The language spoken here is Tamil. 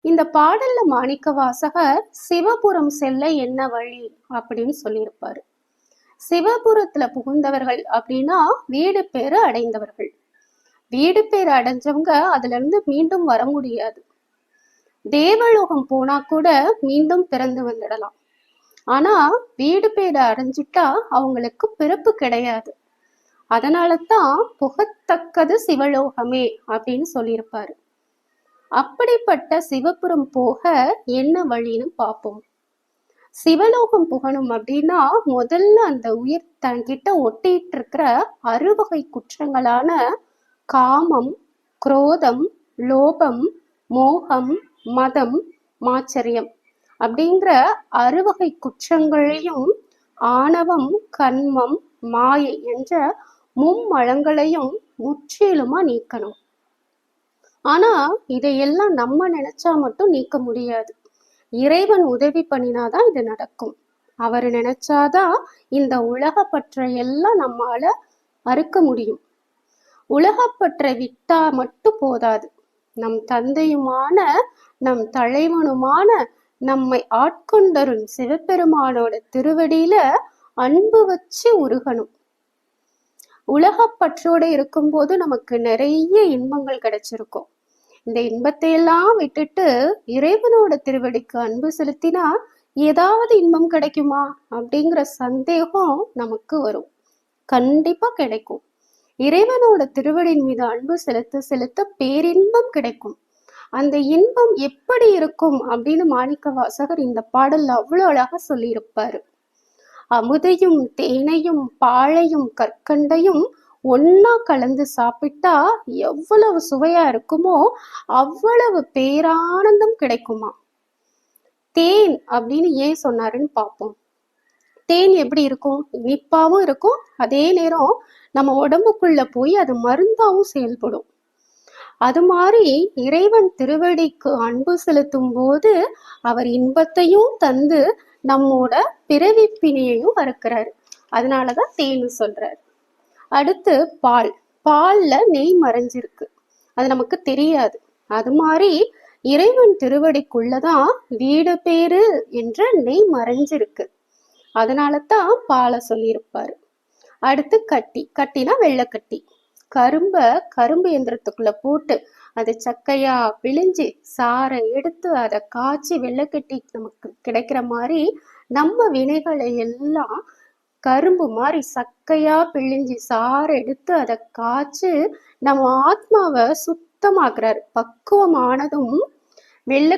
இந்த பாடல்ல மாணிக்கவாசகர் சிவபுரம் செல்ல என்ன வழி அப்படின்னு சொல்லியிருப்பாரு. சிவபுரத்துல புகுந்தவர்கள் அப்படின்னா வீடு பேரு அடைந்தவர்கள். வீடு பேரு அடைஞ்சவங்க அதுல இருந்து மீண்டும் வர முடியாது. தேவலோகம் போனா கூட மீண்டும் பிறந்து வந்துடலாம். ஆனா வீடு பேரு அடைஞ்சிட்டா அவங்களுக்கு பிறப்பு கிடையாது. அதனாலதான் புகத்தக்கது சிவலோகமே அப்படின்னு சொல்லியிருப்பாரு. அப்படிப்பட்ட சிவபுரம் போக என்ன வழின்னு பார்ப்போம். சிவலோகம் புகணும் அப்படின்னா முதல்ல அந்த உயிர் தன்கிட்ட ஒட்டிட்டு இருக்கிற அறுவகை குற்றங்களான காமம், குரோதம், லோபம், மோகம், மதம், மாச்சரியம் அப்படிங்கிற அறுவகை குற்றங்களையும் ஆணவம், கண்மம், மாயை என்ற மும்மலங்களையும் முற்றிலுமா நீக்கணும். ஆனா இதையெல்லாம் நம்ம நினைச்சா மட்டும் நீக்க முடியாது. இறைவன் உதவி பண்ணினாதான் இது நடக்கும். அவர் நினைச்சாதான் இந்த உலகப்பற்றை எல்லாம் நம்மால அறுக்க முடியும். உலகப்பற்றை விட்டா மட்டும் போதாது. நம் தந்தையுமான நம் தலைவனுமான நம்மை ஆட்கொண்டருள் சிவபெருமானோட திருவடியில அன்பு வச்சு உருகணும். உலகப்பற்றோட இருக்கும்போது நமக்கு நிறைய இன்பங்கள் கிடைச்சிருக்கும். இந்த இன்பத்தை எல்லாம் விட்டுட்டு இறைவனோட திருவடிக்கு அன்பு செலுத்தினா ஏதாவது இன்பம் கிடைக்குமா அப்படிங்கிற சந்தேகம் நமக்கு வரும். கண்டிப்பா கிடைக்கும். இறைவனோட திருவடியின் மீது அன்பு செலுத்த செலுத்த பேரின்பம் கிடைக்கும். அந்த இன்பம் எப்படி இருக்கும் அப்படின்னு மாணிக்கவாசகர் இந்த பாடல்ல அவ்வளவு அழகா சொல்லியிருப்பாரு. அமுதையும் தேனையும் பாழையும் கற்கண்டையும் ஒன்னா கலந்து சாப்பிட்டா எவ்வளவு சுவையா இருக்குமோ அவ்வளவு பேரானந்தம் கிடைக்குமா. தேன் அப்படின்னு ஏன் சொன்னாருன்னு பார்ப்போம். தேன் எப்படி இருக்கும்? இனிப்பாவும் இருக்கும், அதே நேரம் நம்ம உடம்புக்குள்ள போய் அது மருந்தாவும் செயல்படும். அது மாதிரி இறைவன் திருவடிக்கு அன்பு செலுத்தும் போது அவர் இன்பத்தையும் தந்து நம்மோட பிறவிப்பிணியையும் அறுக்கிறாரு. அதனாலதான் தேன் சொல்றாரு. அடுத்து பால். பால்ல நெய் மறைஞ்சிருக்கு, அது நமக்கு தெரியாது. அது மாதிரி இறைவன் திருவடிக்குள்ளதான் வீடு பேரு என்ற நெய் மறைஞ்சிருக்கு. அதனாலதான் பாலை சொல்லியிருப்பாரு. அடுத்து கட்டி. கட்டினா வெள்ளைக்கட்டி. கரும்பு எந்திரத்துக்குள்ள போட்டு அதை சக்கையா பிழிஞ்சு சாறை எடுத்து அதை காய்ச்சி வெள்ளைக்கட்டி நமக்கு கிடைக்கிற மாதிரி நம்ம வினைகளை எல்லாம் கரும்பு மாதிரி சக்கையா பிழிஞ்சு சாறை எடுத்து அதை காய்ச்சி நம்ம ஆத்மாவை சுத்தமாக்குறாரு. பக்குவமானதும் வெள்ளை